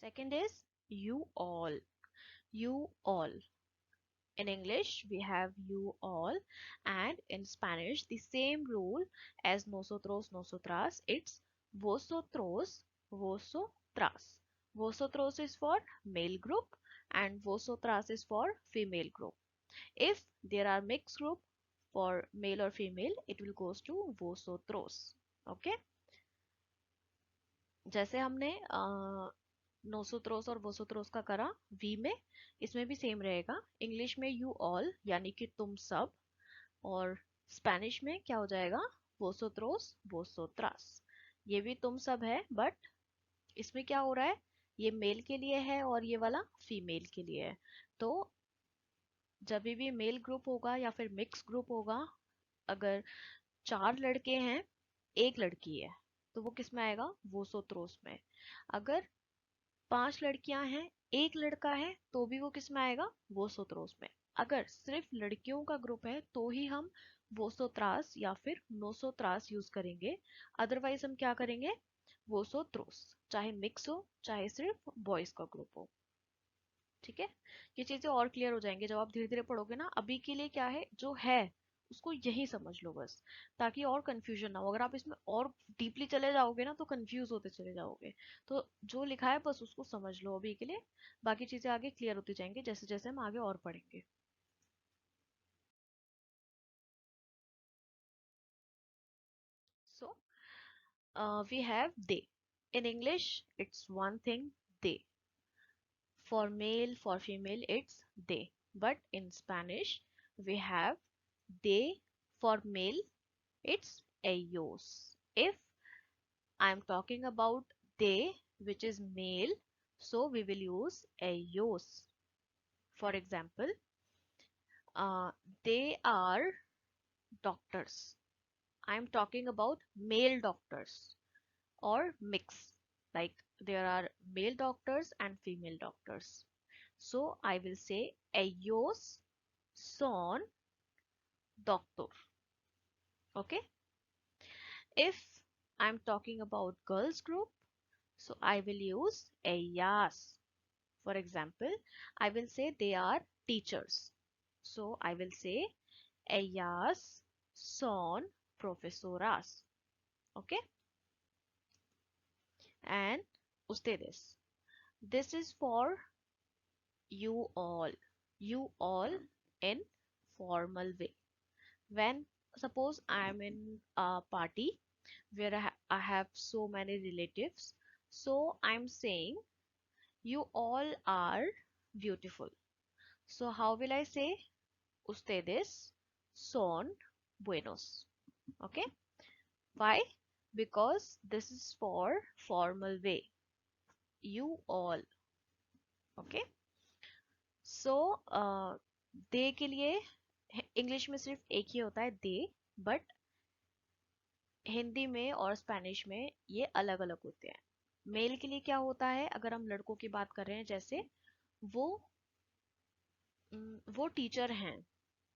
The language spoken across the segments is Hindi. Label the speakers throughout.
Speaker 1: Second is you all. You all. In English, we have you all, and in Spanish, the same rule as nosotros, nosotras. It's vosotros, vosotras. Vosotros is for male group, and vosotras is for female group. If there are mixed group for male or female, it will goes to vosotros. Okay? जैसे हमने नोसोत्रोस और वोसोत्रोस का करा वी में, इसमें भी सेम रहेगा। इंग्लिश में यू ऑल यानी कि तुम सब, और स्पेनिश में क्या हो जाएगा, वोसोत्रोस वोसोत्रास। ये भी तुम सब है, बट इसमें क्या हो रहा है, ये मेल के लिए है और ये वाला फीमेल के लिए है। तो जब भी मेल ग्रुप होगा या फिर मिक्स ग्रुप होगा, अगर 4 लड़के हैं, एक लड़की है, तो वो किस में आएगा, वोसोत्रोस में। अगर 5 लड़कियां हैं, एक लड़का है, तो भी वो किस में आएगा, वोसोत्रोस में। अगर सिर्फ लड़कियों का ग्रुप है तो ही हम वोसोत्रास या फिर नोसोत्रास यूज करेंगे। अदरवाइज हम क्या करेंगे, वोसोत्रोस, चाहे मिक्स हो चाहे सिर्फ बॉयज का ग्रुप हो। ठीक है, ये चीजें और क्लियर हो जाएंगे जब आप धीरे धीरे पढ़ोगे ना। अभी के लिए क्या है, जो है उसको यही समझ लो बस, ताकि और कंफ्यूजन ना हो। अगर आप इसमें और डीपली चले जाओगे ना तो कंफ्यूज होते चले जाओगे। तो जो लिखा है बस उसको समझ लो अभी के लिए, बाकी चीजें आगे क्लियर होती जाएंगी जैसे जैसे हम आगे और पढ़ेंगे। So we have they. In English it's one thing, they. For male, for female, it's they. But in Spanish, we have they. For male, it's ellos. If I'm talking about they, which is male, so we will use ellos. For example, uh, they are doctors. I'm talking about male doctors or mix. Like there are male doctors and female doctors. So I will say ellos son doctor. Okay. If I'm talking about girls group, so I will use ellas. For example, I will say they are teachers. So I will say ellas son profesoras. Okay. And ustedes. This is for you all. You all in formal way. When suppose I am in a party where I have so many relatives, so I'm saying you all are beautiful. So how will I say, ustedes son buenos? Okay, why? Because this is for formal way, you all. Okay, so दे के लिए इंग्लिश में सिर्फ एक ही होता है दे, बट हिंदी में और स्पेनिश में ये अलग अलग होते हैं। मेल के लिए क्या होता है, अगर हम लड़कों की बात कर रहे हैं, जैसे वो वो टीचर हैं।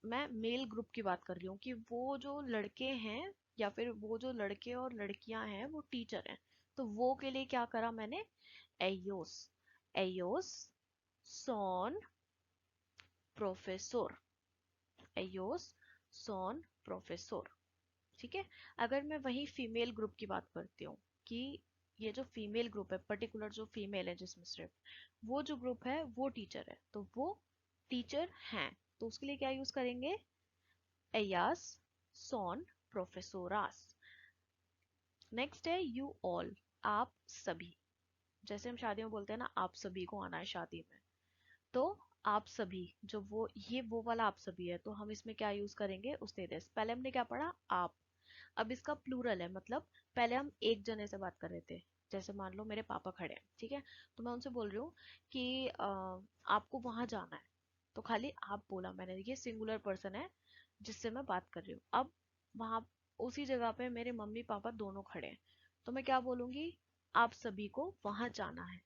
Speaker 1: मैं मेल ग्रुप की बात कर रही हूँ कि वो जो लड़के हैं या फिर वो जो लड़के और लड़कियां हैं वो टीचर हैं। तो वो के लिए क्या करा मैंने, एयोस। एयोस सॉन प्रोफेसर। एयोस सॉन प्रोफेसर। ठीक है। अगर मैं वही फीमेल ग्रुप की बात करती हूँ कि ये जो फीमेल ग्रुप है, पर्टिकुलर जो फीमेल है जिसमें सिर्फ वो जो ग्रुप है वो टीचर है, तो वो टीचर हैं, तो उसके लिए क्या यूज करेंगे, ellas son profesoras। नेक्स्ट है यू ऑल, आप सभी। जैसे हम शादी में बोलते हैं ना, आप सभी को आना है शादी में, तो आप सभी, जो वो ये वो वाला आप सभी है, तो हम इसमें क्या यूज करेंगे, उस्तेदेस। पहले हमने क्या पढ़ा, आप। अब इसका प्लूरल है, मतलब पहले हम एक जने से बात कर रहे थे। जैसे मान लो मेरे पापा खड़े हैं, ठीक है, तो मैं उनसे बोल रही हूँ कि आपको वहां जाना है, तो खाली आप बोला मैंने, ये सिंगुलर पर्सन है जिससे मैं बात कर रही हूँ। अब वहां उसी जगह पे मेरे मम्मी पापा दोनों खड़े हैं, तो मैं क्या बोलूंगी, आप सभी को वहां जाना है।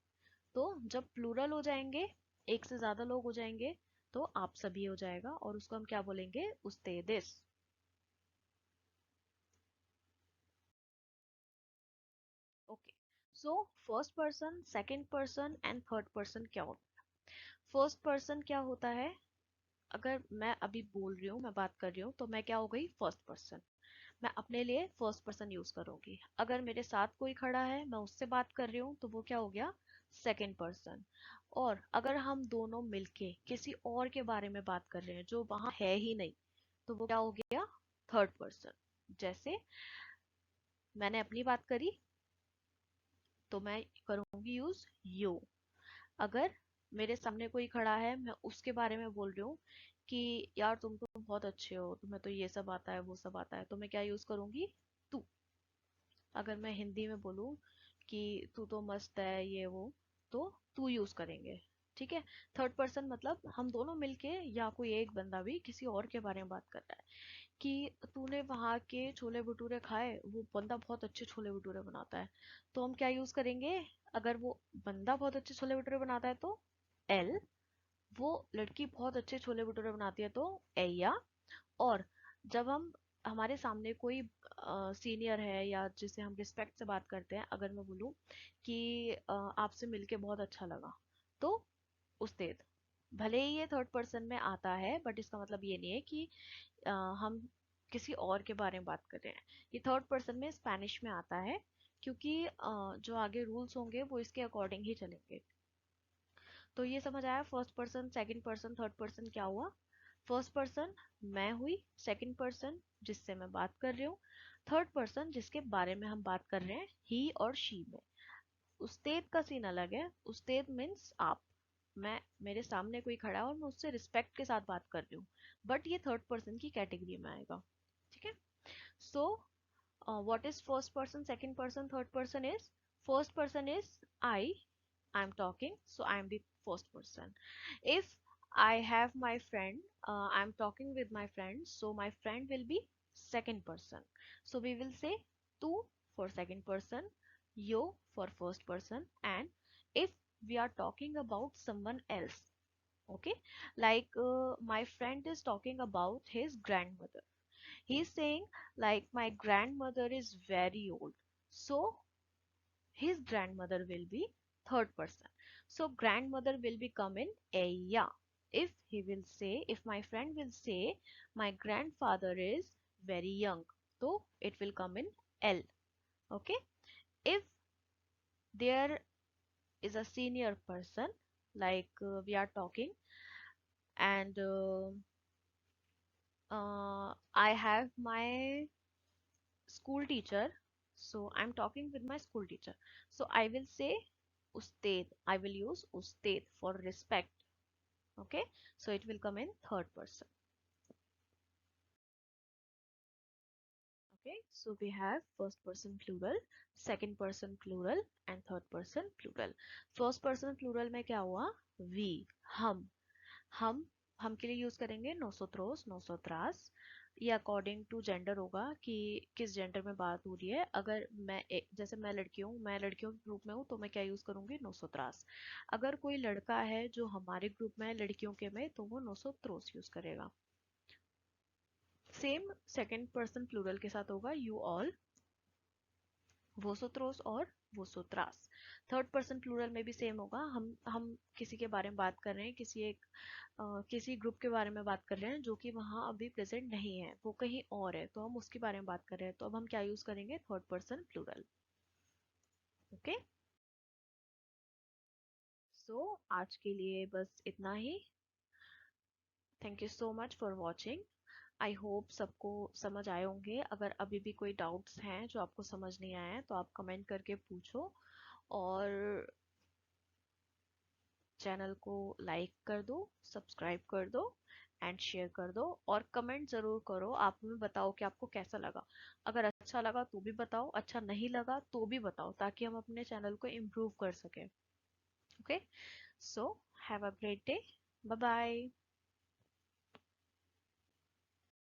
Speaker 1: तो जब प्लूरल हो जाएंगे, एक से ज्यादा लोग हो जाएंगे, तो आप सभी हो जाएगा, और उसको हम क्या बोलेंगे, उस्तेदिस। Okay, so first person, second person and third person क्या होता है? फर्स्ट पर्सन क्या होता है? अगर मैं अभी बोल रही हूँ, मैं बात कर रही हूँ, तो मैं क्या हो गई? First person. मैं अपने लिए फर्स्ट पर्सन यूज करूंगी। अगर मेरे साथ कोई खड़ा है, मैं उससे बात कर रही हूँ, तो वो क्या हो गया? Second person. और अगर हम दोनों मिलके किसी और के बारे में बात कर रहे हैं जो वहां है ही नहीं, तो वो क्या हो गया? Third person. जैसे मैंने अपनी बात करी, तो मैं करूंगी यूज यू। अगर मेरे सामने कोई खड़ा है, मैं उसके बारे में बोल रही हूँ कि यार तुम तो बहुत अच्छे हो, तुम्हें तो ये सब आता है वो सब आता है, तो मैं क्या यूज करूंगी? तू। अगर मैं हिंदी में बोलूँ कि तू तो मस्त है ये वो, तो तू यूज करेंगे। ठीक है। थर्ड पर्सन मतलब हम दोनों मिलके या कोई एक बंदा भी किसी और के बारे में बात कर रहा है कि तूने वहां के छोले भटूरे खाए, वो बंदा बहुत अच्छे छोले भटूरे बनाता है, तो हम क्या यूज करेंगे? अगर वो बंदा बहुत अच्छे छोले भटूरे बनाता है तो एल, वो लड़की बहुत अच्छे छोले भटूरे बनाती है तो एया। और जब हम हमारे सामने कोई सीनियर है या जिसे हम रिस्पेक्ट से बात करते हैं, अगर मैं बोलूँ कि आपसे मिलके बहुत अच्छा लगा, तो उस्तेद। भले ही ये थर्ड पर्सन में आता है, बट इसका मतलब ये नहीं है कि हम किसी और के बारे में बात कर रहे हैं। ये थर्ड पर्सन में स्पेनिश में आता है, क्योंकि जो आगे रूल्स होंगे वो इसके अकॉर्डिंग ही चलेंगे। तो ये समझ आया? First person, second person, third person क्या हुआ? फर्स्ट पर्सन मैं हुई, सेकंड पर्सन जिससे मैं बात कर रही हूँ, थर्ड पर्सन जिसके बारे में हम बात कर रहे हैं ही और शी में। उस्तेद का सीन अलग है। उस्तेद मीन्स आप। मैं, मेरे सामने कोई खड़ा है और मैं उससे रिस्पेक्ट के साथ बात कर रही हूँ, बट ये थर्ड पर्सन की कैटेगरी में आएगा। ठीक है। सो what is first person, second person, third person is? First person is I'm talking, so I'm the first person. If I have my friend, I'm talking with my friend, so my friend will be second person. So we will say tu for second person, yo for first person, and if we are talking about someone else, okay, like my friend is talking about his grandmother. He's saying like my grandmother is very old. So his grandmother will be third person. So grandmother will become in Aya. If he will say, if my friend will say my grandfather is very young, so it will come in L. Okay. If there is a senior person, like we are talking, and I have my school teacher, so I'm talking with my school teacher, so I will say usted. I will use usted for respect. Okay, so it will come in third person. Okay, so we have first person plural, second person plural and third person plural. First person plural में क्या हुआ? we, हम हम के लिए यूज करेंगे नोसोत्रोस, नोसोत्रास। ये अकॉर्डिंग टू जेंडर होगा कि किस जेंडर में बात हो रही है। अगर मैं जैसे मैं लड़की हूँ, मैं लड़कियों के ग्रुप में हूँ, तो मैं क्या यूज करूंगी? नोसोत्रास। अगर कोई लड़का है जो हमारे ग्रुप में है लड़कियों के में, तो वो नोसोत्रोस यूज करेगा। सेम सेकंड पर्सन प्लूरल के साथ होगा यू ऑल, वोसोत्रोस और वोसोत्रास। थर्ड पर्सन प्लूरल में भी सेम होगा। हम किसी के बारे में बात कर रहे हैं, किसी ग्रुप के बारे में बात कर रहे हैं जो कि वहाँ अभी प्रेजेंट नहीं है, वो कहीं और है, तो हम उसके बारे में बात कर रहे हैं, तो अब हम क्या यूज करेंगे? Third person plural. Okay. So आज के लिए बस इतना ही। Thank you so much for watching. I hope सबको समझ आए होंगे। अगर अभी भी कोई डाउट्स हैं जो आपको समझ नहीं आए हैं, तो आप कमेंट करके पूछो। और चैनल को लाइक कर दो, सब्सक्राइब कर दो एंड शेयर कर दो, और कमेंट ज़रूर करो। आप हमें बताओ कि आपको कैसा लगा। अगर अच्छा लगा तो भी बताओ, अच्छा नहीं लगा तो भी बताओ, ताकि हम अपने चैनल को इम्प्रूव कर सकें। Okay, so have a great day. Bye bye.